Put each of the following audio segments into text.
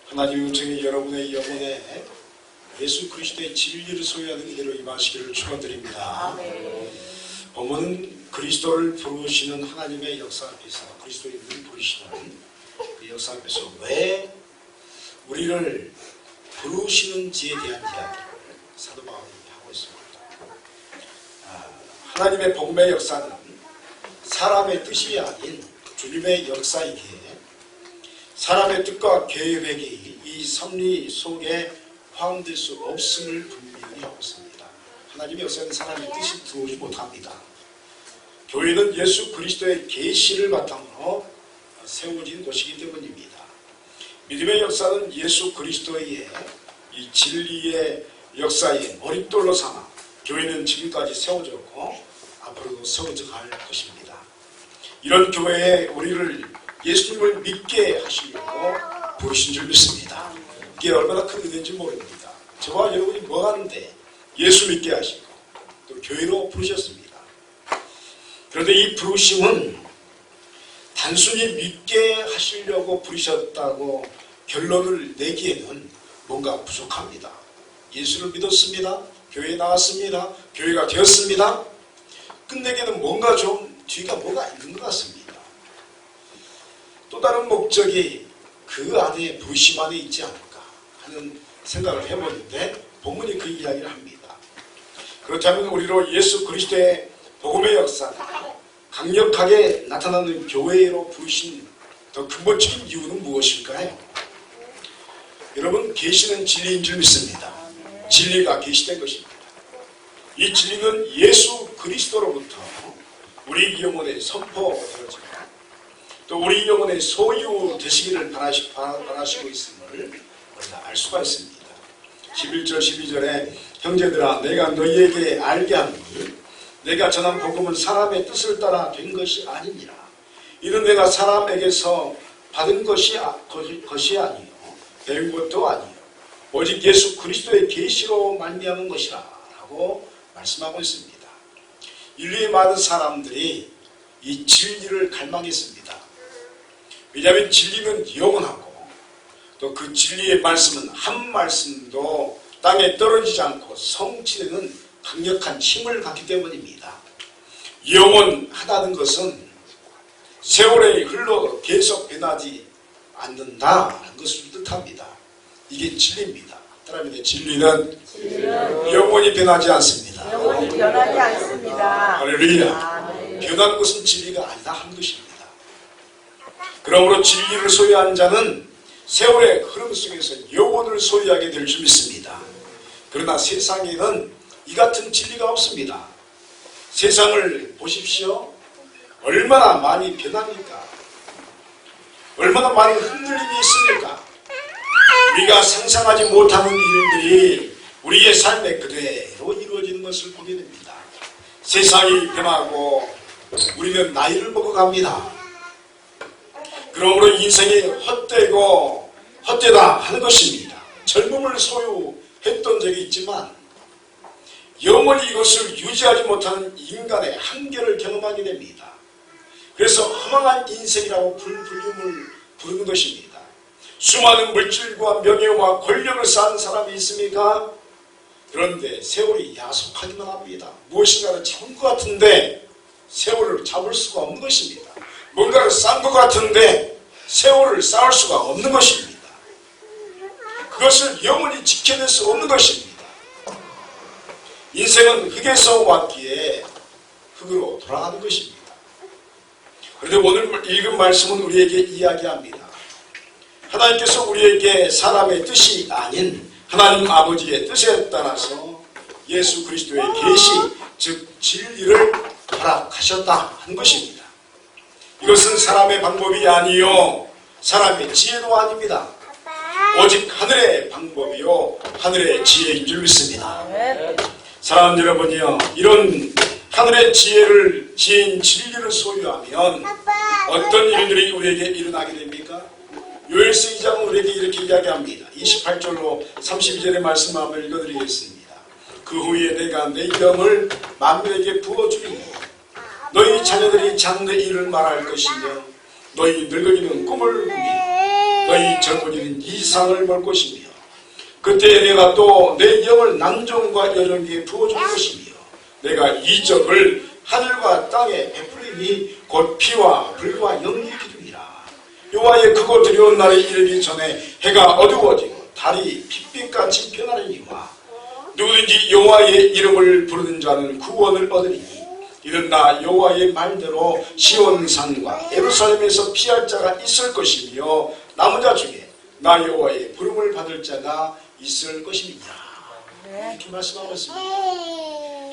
하나님의 은총이 여러분의 영혼에 예수 그리스도의 진리를 소유하는 이대로 임하시기를 축원드립니다. 본문은 그리스도를 부르시는 하나님의 역사 앞에서, 그리스도인을 부르시는 그 역사 앞에서 왜 우리를 부르시는지에 대한 이야기를 사도 바울이 하고 있습니다. 하나님의 복음의 역사는 사람의 뜻이 아닌 주님의 역사이기에 사람의 뜻과 계획이 이 섭리 속에 포함될 수 없음을 분명히 하고 있습니다. 하나님의 역사는 사람의 뜻이 들어오지 못합니다. 교회는 예수 그리스도의 계시를 바탕으로 세워진 곳이기 때문입니다. 믿음의 역사는 예수 그리스도의 이 진리의 역사에 머릿돌로 삼아 교회는 지금까지 세워졌고 앞으로도 세워져 갈 것입니다. 이런 교회에 우리를 예수님을 믿게 하시려고 부르신 줄 믿습니다. 이게 얼마나 큰 은혜인지 모릅니다. 저와 여러분이 뭐 하는데 예수 믿게 하시고 또 교회로 부르셨습니다. 그런데 이 부르심은 단순히 믿게 하시려고 부르셨다고 결론을 내기에는 뭔가 부족합니다. 예수를 믿었습니다. 교회에 나왔습니다. 교회가 되었습니다. 끝내기에는 뭔가 좀 뒤가 뭐가 있는 것 같습니다. 또 다른 목적이 그 안에 부르심 안에 있지 않을까 하는 생각을 해보는데 본문이 그 이야기를 합니다. 그렇다면 우리로 예수 그리스도의 복음의 역사가 강력하게 나타나는 교회로 부르신 더 근본적인 이유는 무엇일까요? 여러분, 계시는 진리인 줄 믿습니다. 진리가 계시된 것입니다. 이 진리는 예수 그리스도로부터 우리 영혼에 선포되어지고 또 우리 영혼의 소유 되시기를 바라시고 있음을 우리가 알 수가 있습니다. 11절 12절에 형제들아 내가 너희에게 알게 하니 내가 전한 복음은 사람의 뜻을 따라 된 것이 아니니라. 이는 내가 사람에게서 받은 것이 아니요 배운 것도 아니요 오직 예수 그리스도의 계시로 말미암은 것이라 라고 말씀하고 있습니다. 인류의 많은 사람들이 이 진리를 갈망했습니다. 왜냐하면 진리는 영원하고 또 그 진리의 말씀은 한 말씀도 땅에 떨어지지 않고 성취되는 강력한 힘을 갖기 때문입니다. 영원하다는 것은 세월이 흘러도 계속 변하지 않는다는 것을 뜻합니다. 이게 진리입니다. 따라합니다. 진리는 영원히 변하지 않습니다. 영원히 변하지 않습니다. 할렐루야. 변하는 것은 진리가 아니다 하는 것입니다. 그러므로 진리를 소유한 자는 세월의 흐름 속에서 영혼을 소유하게 될 줄 믿습니다. 그러나 세상에는 이 같은 진리가 없습니다. 세상을 보십시오. 얼마나 많이 변합니까? 얼마나 많은 흔들림이 있습니까? 우리가 상상하지 못하는 일들이 우리의 삶에 그대로 이루어지는 것을 보게 됩니다. 세상이 변하고 우리는 나이를 먹어갑니다. 그러므로 인생이 헛되고 헛되다 하는 것입니다. 젊음을 소유했던 적이 있지만 영원히 이것을 유지하지 못하는 인간의 한계를 경험하게 됩니다. 그래서 허망한 인생이라고 불림을 부르는 것입니다. 수많은 물질과 명예와 권력을 쌓은 사람이 있습니까? 그런데 세월이 야속하기만 합니다. 무엇인가를 잡은 것 같은데 세월을 잡을 수가 없는 것입니다. 뭔가를 쌓은 것 같은데 세월을 쌓을 수가 없는 것입니다. 그것을 영원히 지켜낼 수 없는 것입니다. 인생은 흙에서 왔기에 흙으로 돌아가는 것입니다. 그런데 오늘 읽은 말씀은 우리에게 이야기합니다. 하나님께서 우리에게 사람의 뜻이 아닌 하나님 아버지의 뜻에 따라서 예수 그리스도의 계시, 즉 진리를 허락하셨다 하는 것입니다. 이것은 사람의 방법이 아니요 사람의 지혜도 아닙니다. 오직 하늘의 방법이요 하늘의 지혜인 줄 믿습니다. 사랑하는 여러분이요, 이런 하늘의 지혜인 진리를 소유하면 어떤 일들이 우리에게 일어나게 됩니까? 요엘서 2장은 우리에게 이렇게 이야기합니다. 28절로 32절의 말씀을 한번 읽어드리겠습니다. 그 후에 내가 내 영을 만민에게 부어주리니 너희 자녀들이 장래 일을 말할 것이며 너희 늙은이는 꿈을 꾸며 너희 젊은이는 이상을 볼 것이며 그때 내가 또 내 영을 남종과 여종에게 부어줄 것이며 내가 이적을 하늘과 땅에 베풀리니 곧 피와 불과 영의 기둥이라. 여호와의 크고 두려운 날이 이르기 전에 해가 어두워지고 달이 핏빛같이 변하느니와 누구든지 여호와의 이름을 부르는 자는 구원을 얻으리니 이는 나 여호와의 말대로 시온산과 예루살렘에서 피할 자가 있을 것이며 남은 자 중에 나 여호와의 부름을 받을 자가 있을 것입니다. 이렇게 말씀하고 있습니다.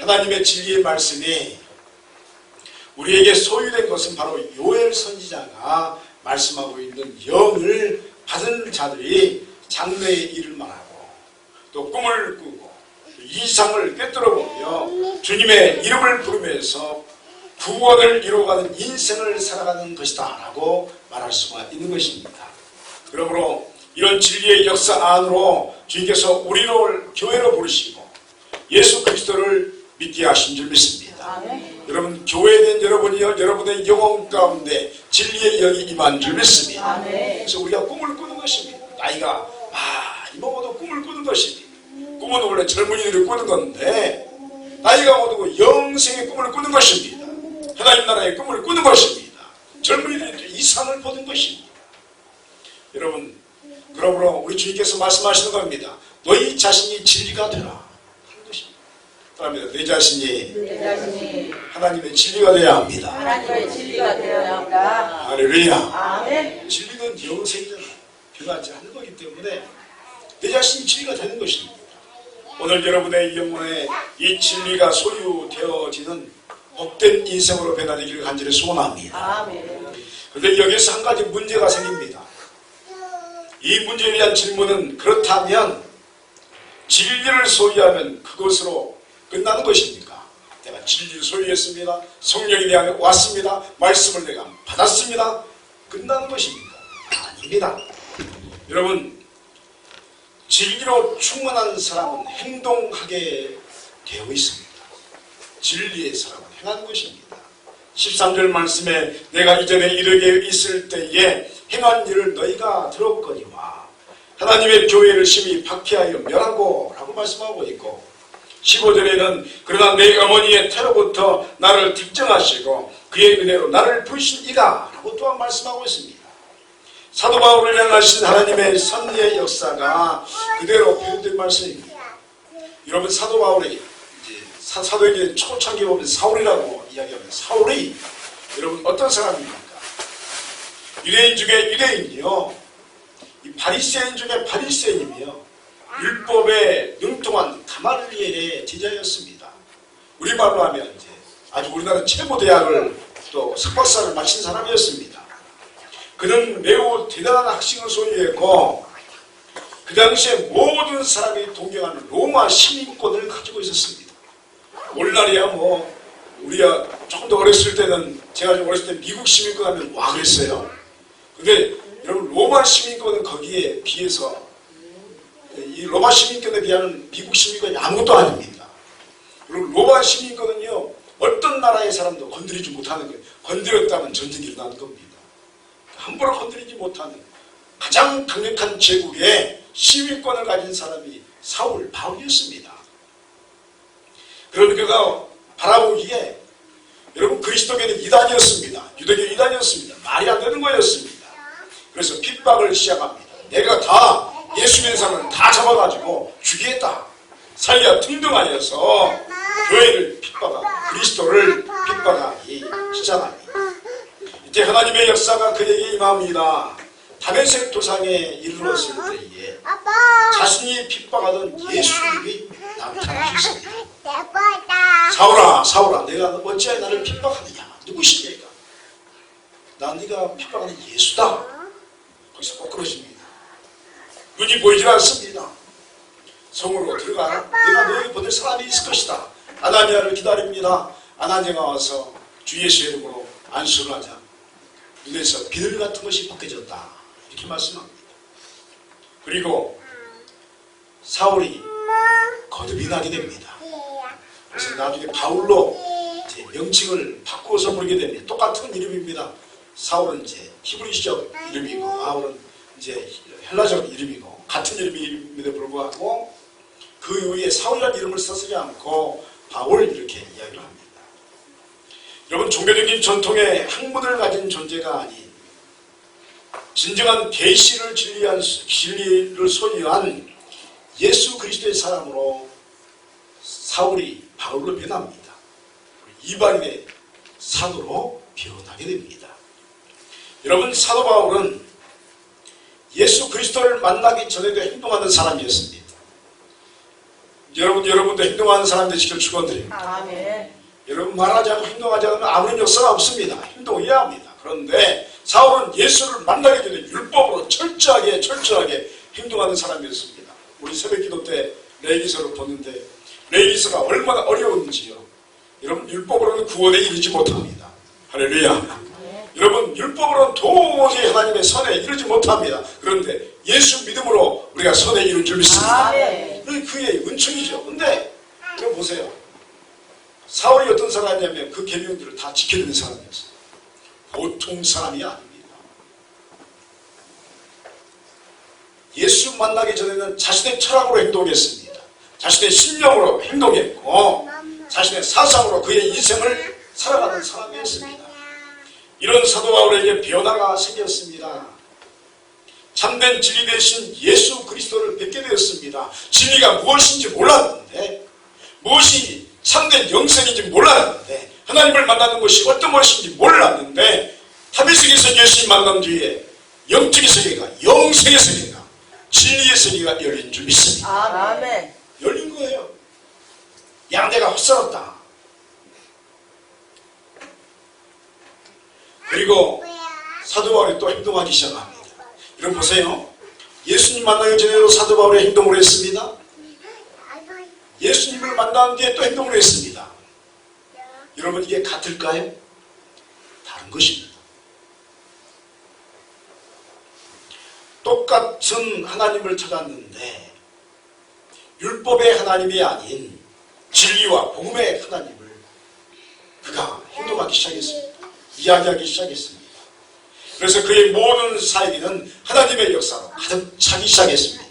하나님의 진리의 말씀이 우리에게 소유된 것은 바로 요엘 선지자가 말씀하고 있는 영을 받은 자들이 장래의 일을 말하고 또 꿈을 꾸고 이상을 꿰뚫어보며 주님의 이름을 부르면서 구원을 이루어가는 인생을 살아가는 것이다 라고 말할 수가 있는 것입니다. 그러므로 이런 진리의 역사 안으로 주님께서 우리를 교회로 부르시고 예수 그리스도를 믿게 하신 줄 믿습니다. 여러분 교회된 여러분이요 여러분의 영혼 가운데 진리의 영이 임한 줄 믿습니다. 그래서 우리가 꿈을 꾸는 것입니다. 나이가 많이 먹어도 꿈을 꾸는 것입니다. 꿈은 원래 젊은이들이 꾸는 건데 나이가 먹어도 영생의 꿈을 꾸는 것입니다. 하나님 나라의 꿈을 꾸는 것입니다. 젊은이들이 이상을 보는 것입니다. 여러분 그러므로 우리 주님께서 말씀하시는 겁니다. 너희 자신이 진리가 되라 하는 것입니다. 그러면 내 자신이 하나님의 진리가 되어야 합니다. 하나님의 진리가 되어야 합니다. 할렐루야. 아멘. 진리는 영생이잖아요. 변하지 않는 거기 때문에 내 자신이 진리가 되는 것입니다. 오늘 여러분의 영혼에 이 진리가 소유되어지는 복된 인생으로 변화되기를 간절히 소원합니다. 아멘. 그런데 여기서 한 가지 문제가 생깁니다. 이 문제에 대한 질문은 그렇다면 진리를 소유하면 그것으로 끝나는 것입니까? 내가 진리를 소유했습니다. 성령이 내 안에 왔습니다. 말씀을 내가 받았습니다. 끝나는 것입니까? 아닙니다. 여러분 진리로 충만한 사람은 행동하게 되어 있습니다. 진리의 사람은 행하는 것입니다. 13절 말씀에 내가 이전에 이르게 있을 때에 행한 일을 너희가 들었거니와 하나님의 교회를 심히 박해하여 멸하고 라고 말씀하고 있고 15절에는 그러나 내 어머니의 태로부터 나를 특정하시고 그의 은혜로 나를 부르신 이다 라고 또한 말씀하고 있습니다. 사도 바울을 향하신 하나님의 섭리의 역사가 그대로 표현된 말씀입니다. 여러분 사도 바울이 사도에게 초창기 보면 사울이라고 이야기하면 사울이 여러분 어떤 사람입니까? 유대인 중에 유대인이요. 이 바리새인 중에 바리새인이며 율법에 능통한 가말리엘의 제자였습니다. 우리말로 하면 이제 아주 우리나라 최고 대학을 또 석박사를 마친 사람이었습니다. 그는 매우 대단한 학식을 소유했고 그 당시에 모든 사람이 동경하는 로마 시민권을 가지고 있었습니다. 오늘날이야 뭐 우리가 조금 더 어렸을 때는 제가 좀 어렸을 때 미국 시민권 하면 와 그랬어요. 근데 여러분 로마 시민권은 거기에 비해서 이 로마 시민권에 비하면 미국 시민권이 아무것도 아닙니다. 그리고 로마 시민권은요 어떤 나라의 사람도 건드리지 못하는 거예요. 건드렸다면 전쟁이 일어나는 겁니다. 함부로 건드리지 못하는 가장 강력한 제국의 시민권을 가진 사람이 사울 바울이었습니다. 그러니까 그가 바라보기에 여러분 그리스도교는 이단이었습니다. 유대교 이단이었습니다. 말이 안 되는 거였습니다. 그래서 핍박을 시작합니다. 내가 다 예수 믿는 사람을 다 잡아가지고 죽이겠다. 살려 등등하여서 교회를 핍박하고 그리스도를 핍박하기 시작합니다. 이때 하나님의 역사가 그에게 임합니다. 다메섹 도상에 이르렀을 때에 자신이 핍박하던 예수님이 나타나셨습니다. 사울아 사울아 내가 어찌하여 나를 핍박하느냐. 누구십니까? 나 네가 핍박하는 예수다. 거기서 꼭 그러십니다. 눈이 보이질 않습니다. 성으로 들어가라. 내가 너에게 보낼 사람이 있을 것이다. 아나니아를 기다립니다. 아나니아가 와서 주 예수의 이름으로 안수를 하자 눈에서 비늘 같은 것이 벗겨졌다. 이렇게 말씀합니다. 그리고 사울이 거듭이 나게 됩니다. 그래서 나중에 바울로 이제 명칭을 바꾸어서 부르게 됩니다. 똑같은 이름입니다. 사울은 이제 히브리적 이름이고 바울은 이제 헬라적 이름이고 같은 이름임에도 불구하고 그 이후에 사울이라는 이름을 쓰지 않고 바울 이렇게 이야기를 합니다. 여러분, 종교적인 전통의 학문을 가진 존재가 아닌 진정한 계시를 진리를 소유한 예수 그리스도의 사람으로 사울이 바울로 변합니다. 이방인의 사도로 변하게 됩니다. 여러분, 사도 바울은 예수 그리스도를 만나기 전에도 행동하는 사람이었습니다. 여러분도 행동하는 사람 되시길 축원드립니다. 아멘. 여러분, 말하지 않고 행동하지 않으면 아무런 역사가 없습니다. 행동해야 합니다. 그런데 사울은 예수를 만나기 전에 율법으로 철저하게 행동하는 사람이었습니다. 우리 새벽기도 때 레위기서를 보는데 레위기서가 얼마나 어려운지요. 여러분, 율법으로는 구원에 이르지 못합니다. 할렐루야. 여러분, 율법으로는 도저히 하나님의 선에 이르지 못합니다. 그런데 예수 믿음으로 우리가 선에 이룰 줄 믿습니다. 아멘. 그의 은총이죠. 근데 여러분 보세요. 사울이 어떤 사람이냐면 그 계명들을 다 지켜주는 사람이었어요. 보통 사람이 아닙니다. 예수 만나기 전에는 자신의 철학으로 행동했습니다. 자신의 신념으로 행동했고 자신의 사상으로 그의 인생을 살아가는 사람이었습니다. 이런 사도 바울에게 변화가 생겼습니다. 참된 진리 대신 예수 그리스도를 뵙게 되었습니다. 진리가 무엇인지 몰랐는데, 무엇이 참된 영생인지 몰랐는데, 하나님을 만나는 것이 어떤 것인지 몰랐는데, 다메섹에서 예수님 만난 뒤에 영적의 세계가, 영생의 세계가, 진리의 세계가 열린 줄 믿습니다. 아멘. 열린 거예요. 양대가 헛살았다. 그리고 사도 바울이 또 행동하기 시작합니다. 여러분 보세요. 예수님 만나기 전에도 사도 바울이 행동을 했습니다. 예수님을 만난 뒤에 또 행동을 했습니다. 여러분, 이게 같을까요? 다른 것입니다. 똑같은 하나님을 찾았는데 율법의 하나님이 아닌 진리와 복음의 하나님을 그가 행동하기 시작했습니다. 이야기하기 시작했습니다. 그래서 그의 모든 사역에는 하나님의 역사로 가득 차기 시작했습니다.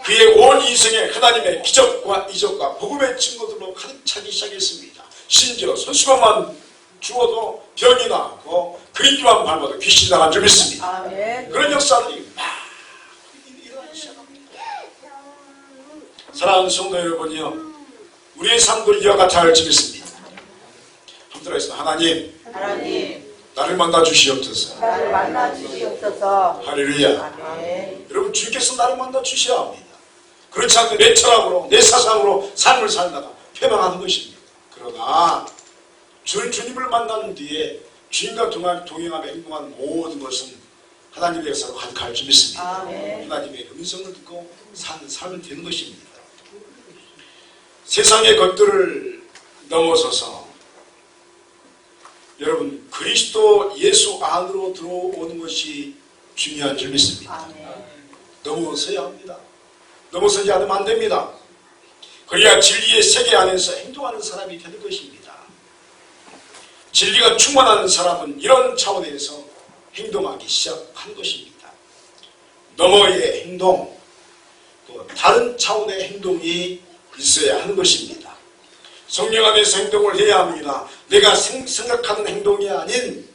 그의 온 인생에 하나님의 기적과 이적과 복음의 증거들로 가득 차기 시작했습니다. 심지어 손수건만 주어도 병이 나고 그림만 밟아도 귀신이 나간 줄 믿습니다. 아멘. 그런 역사들이 막 일어나기 시작합니다. 사랑하는 성도 여러분이요, 우리의 삶도 이와 같아 할 줄 믿습니다. 한번 들어있습니다. 하나님, 나를 만나 주시옵소서. 나를 만나 주시옵소서. 할렐루야. 아멘. 여러분, 주께서 나를 만나 주셔야 합니다. 그렇지 않고 내 철학으로, 내 사상으로 삶을 살다가 패망하는 것입니다. 그러나 주님을 만나는 뒤에 주님과 동행하며 행동하는 모든 것은 하나님의 역사로 가득할 줄 믿습니다. 아멘. 하나님의 음성을 듣고 사는 삶은 되는 것입니다. 세상의 것들을 넘어서서 여러분, 그리스도 예수 안으로 들어오는 것이 중요한 줄 믿습니다. 아멘. 넘어서야 합니다. 넘어서지 않으면 안 됩니다. 그래야 진리의 세계 안에서 행동하는 사람이 되는 것입니다. 진리가 충만한 사람은 이런 차원에서 행동하기 시작한 것입니다. 너머의 행동, 또 다른 차원의 행동이 있어야 하는 것입니다. 성령 안에서 행동을 해야 합니다. 내가 생각하는 행동이 아닌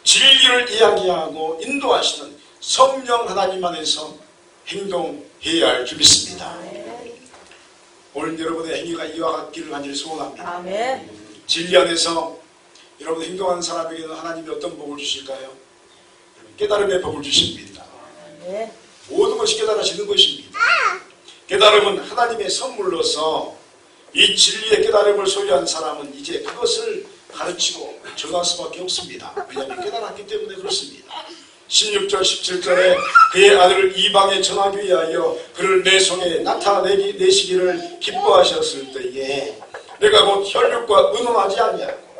진리를 이야기하고 인도하시는 성령 하나님 안에서 행동해야 할 줄 믿습니다. 오늘 여러분의 행위가 이와 같기를 간절히 소원합니다. 아멘. 진리 안에서 여러분 행동하는 사람에게는 하나님이 어떤 복을 주실까요? 깨달음의 복을 주십니다. 아멘. 모든 것이 깨달아지는 것입니다. 깨달음은 하나님의 선물로서 이 진리의 깨달음을 소유한 사람은 이제 그것을 가르치고 전할 수밖에 없습니다. 왜냐하면 깨달았기 때문에 그렇습니다. 16절 17절에 그의 아들을 이방에 전하기 위하여 그를 내 손에 나타내시기를 기뻐하셨을 때에 내가 곧 혈육과 의논하지 아니하고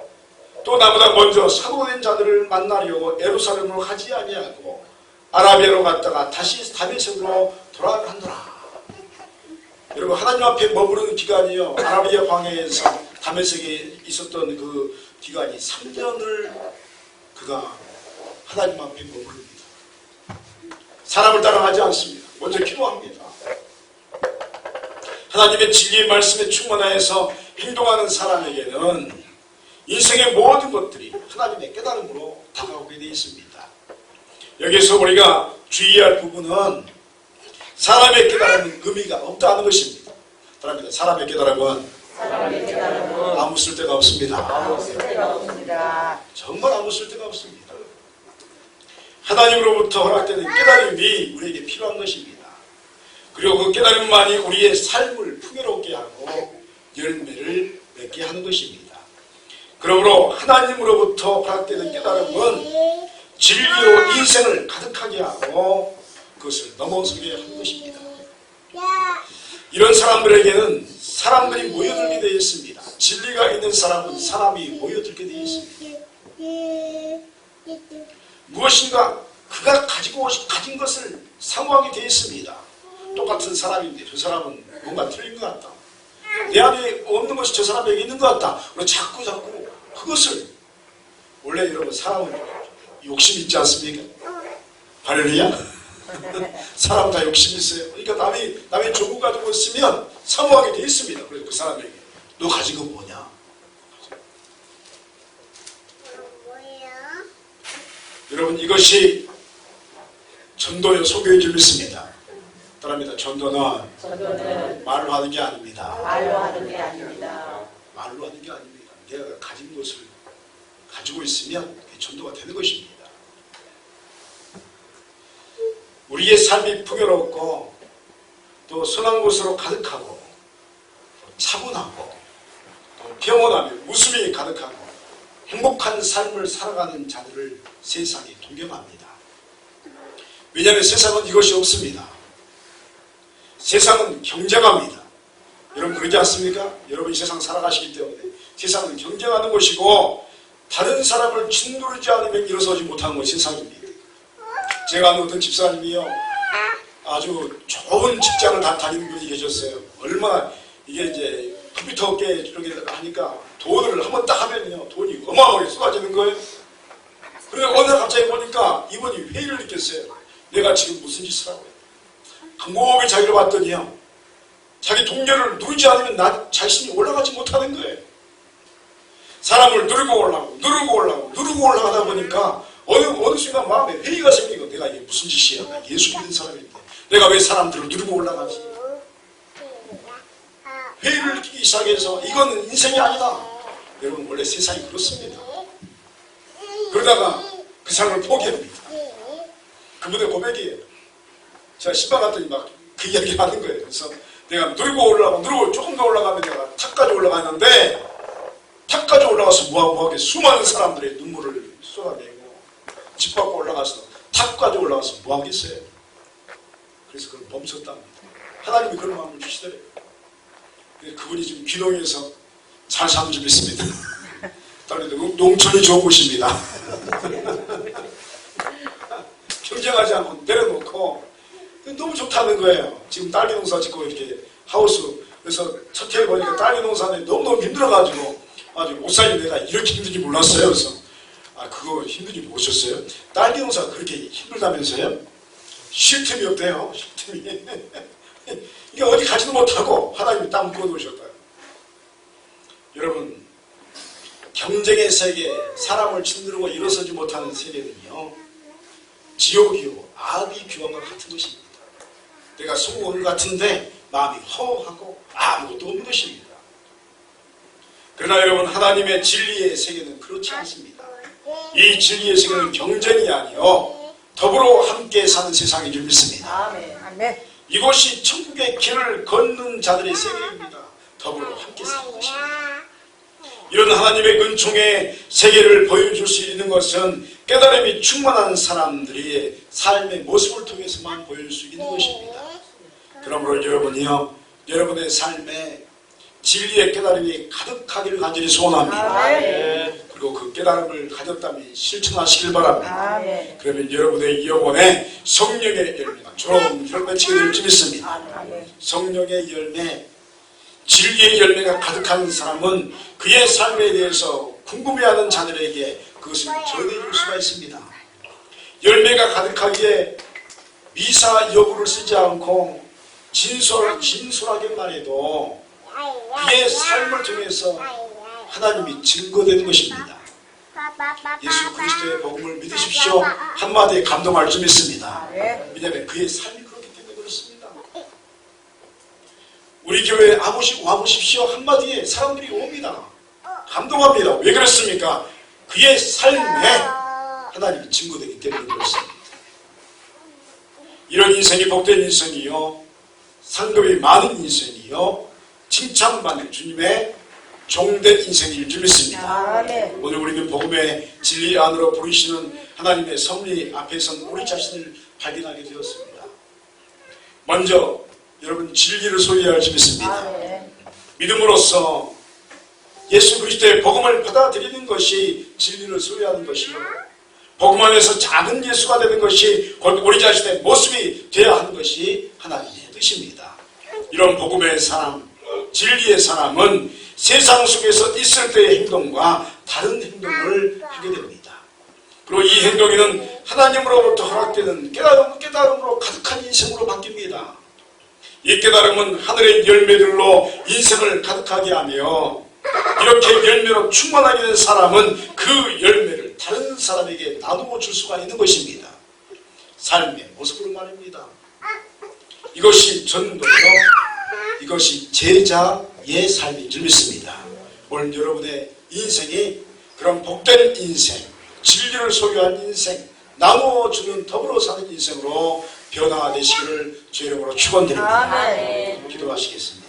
또 나보다 먼저 사도된 자들을 만나려고 예루살렘으로 가지 아니하고 아라비아로 갔다가 다시 다메섹으로 돌아간다. 여러분, 하나님 앞에 머무르는 기간이요, 아라비아 광야에서 다메섹에 있었던 그 기간이 3년을 그가 하나님 앞에 머무릅니다. 사람을 따라가지 않습니다. 먼저 기도합니다. 하나님의 진리의 말씀에 충만하여서 행동하는 사람에게는 인생의 모든 것들이 하나님의 깨달음으로 다가오게 되어 있습니다. 여기서 우리가 주의할 부분은 사람의 깨달음은 의미가 없다는 것입니다. 사람의 깨달음은 아무 쓸데가 없습니다. 정말 아무 쓸데가 없습니다. 하나님으로부터 허락되는 깨달음이 우리에게 필요한 것입니다. 그리고 그 깨달음만이 우리의 삶을 풍요롭게 하고 열매를 맺게 하는 것입니다. 그러므로 하나님으로부터 허락되는 깨달음은 진리로 인생을 가득하게 하고 그것을 넘어서게 하는 것입니다. 이런 사람들에게는 사람들이 모여들게 되어 있습니다. 진리가 있는 사람은 사람이 모여들게 되어 있습니다. 무엇인가 그가 가진 것을 사모하게 되어 있습니다. 똑같은 사람인데 저 사람은 뭔가 틀린 것 같다. 내 안에 없는 것이 저 사람에게 있는 것 같다. 자꾸 그것을 원래 여러분 사람은 욕심 있지 않습니까? 할렐루야. 사람 다 욕심이 있어요. 그러니까 남의 좋은 거 가지고 있으면 사모하게 돼 있습니다. 그래서 그 사람에게 너 가진 거 뭐냐? 여러분 이것이 전도요 소교의 질문입니다. 따라합니다. 전도는 말로 하는 게 아닙니다. 말로 하는 게 아닙니다. 말로 하는 게 아닙니다. 내가 가진 것을 가지고 있으면 그게 전도가 되는 것입니다. 우리의 삶이 풍요롭고 또 선한 곳으로 가득하고 차분하고 또 평온하며 웃음이 가득하고 행복한 삶을 살아가는 자들을 세상이 동경합니다. 왜냐하면 세상은 이것이 없습니다. 세상은 경쟁합니다. 여러분 그러지 않습니까? 여러분이 세상 살아가시기 때문에 세상은 경쟁하는 것이고 다른 사람을 짓누르지 않으면 일어서지 못하는 것이 세상입니다. 제가 아는 어떤 집사님이요 아주 좋은 직장을 다니는 분이 계셨어요. 얼마나 이게 이제 컴퓨터 업계 이렇게 하니까 돈을 한번 딱 하면요 돈이 어마어마하게 쏟아지는 거예요. 그래서 어느 날 갑자기 보니까 이분이 회의를 느꼈어요. 내가 지금 무슨 짓을 하고 한곡에 자기를 봤더니요 자기 동료를 누르지 않으면 나 자신이 올라가지 못하는 거예요. 사람을 누르고 올라가다 보니까 어느 순간 마음에 회의가 생기고 내가 이게 무슨 짓이야. 나 예수 믿는 사람인데 내가 왜 사람들을 누르고 올라가지. 회의를 느끼기 시작해서 이거는 인생이 아니다. 여러분 원래 세상이 그렇습니다. 그러다가 그 사람을 포기합니다. 그분의 고백이에요. 제가 신방 갔더니 막 그 이야기 하는 거예요. 그래서 내가 누르고 조금 더 올라가면 내가 탑까지 올라가는데 탑까지 올라가서 무하게 수많은 사람들의 눈물을 쏟아내고 집 밖으로 올라가서 탑까지 올라가서 뭐하겠어요. 그래서 그걸 멈췄답니다. 하나님이 그런 마음을 주시더래요. 그분이 지금 귀농해서 잘 사는 줄 믿습니다. 농촌이 좋은 곳입니다. 경쟁하지 않고 내려놓고 너무 좋다는 거예요. 지금 딸기 농사 짓고 이렇게 하우스 그래서 첫 해에 보니까 딸기 농사는 너무너무 힘들어가지고 아주 목사님 내가 이렇게 힘든지 몰랐어요. 그래서 그거 힘든지 모르셨어요? 딸기 농사가 그렇게 힘들다면서요? 쉴 틈이 없대요. 쉴 틈이. 이게 어디 가지도 못하고 하나님이 땀 부어놓으셨다. 여러분 경쟁의 세계, 사람을 짓누르고 일어서지 못하는 세계는요 지옥이요 아비 규환과 같은 것입니다. 내가 성공한 것 같은데 마음이 허하고 아무것도 없는 것입니다. 그러나 여러분 하나님의 진리의 세계는 그렇지 않습니다. 이 진리의 세계는 경쟁이 아니요 더불어 함께 사는 세상인 줄 믿습니다. 아멘. 이곳이 천국의 길을 걷는 자들의 세계입니다. 더불어 함께 사는 것입니다. 이런 하나님의 은총의 세계를 보여줄 수 있는 것은 깨달음이 충만한 사람들의 삶의 모습을 통해서만 보여줄 수 있는 것입니다. 그러므로 여러분이요 여러분의 삶에 진리의 깨달음이 가득하기를 간절히 소원합니다. 아멘. 그리고 그 깨달음을 가졌다면 실천하시길 바랍니다. 아멘. 그러면 여러분의 영혼에 성령의 열매가 조롱 맺히게 될 줄 믿습니다. 아멘. 성령의 열매, 진리의 열매가 가득한 사람은 그의 삶에 대해서 궁금해하는 자들에게 그것을 전해줄 수가 있습니다. 열매가 가득하기에 미사 여부를 쓰지 않고 진솔하게만 해도 그의 삶을 통해서 하나님이 증거되는 것입니다. 예수 그리스도의 복음을 믿으십시오. 한마디에 감동할 줄 믿습니다. 왜냐하면 그의 삶이 그렇기 때문에 그렇습니다. 우리 교회에 와보십시오. 한마디에 사람들이 옵니다. 감동합니다. 왜 그렇습니까? 그의 삶에 하나님이 증거되기 때문에 그렇습니다. 이런 인생이 복된 인생이요, 상급이 많은 인생이요, 칭찬받는 주님의 종된 인생일 줄 믿습니다. 오늘 우리는 복음의 진리 안으로 부르시는 하나님의 섭리 앞에서 우리 자신을 발견하게 되었습니다. 먼저 여러분 진리를 소유할 줄 믿습니다. 믿음으로써 예수 그리스도의 복음을 받아들이는 것이 진리를 소유하는 것이요, 복음 안에서 작은 예수가 되는 것이 곧 우리 자신의 모습이 되어야 하는 것이 하나님의 뜻입니다. 이런 복음의 사람, 진리의 사람은 세상 속에서 있을 때의 행동과 다른 행동을 하게 됩니다. 그리고 이 행동에는 하나님으로부터 허락되는 깨달음으로 가득한 인생으로 바뀝니다. 이 깨달음은 하늘의 열매들로 인생을 가득하게 하며, 이렇게 열매로 충만하게 된 사람은 그 열매를 다른 사람에게 나누어 줄 수가 있는 것입니다. 삶의 모습으로 말입니다. 이것이 전도요, 이것이 제자의 삶인 줄 믿습니다. 오늘 여러분의 인생이 그런 복된 인생, 진리를 소유한 인생, 나누어주는 더불어 사는 인생으로 변화되시기를 주의 이름으로 축원드립니다. 기도하시겠습니다.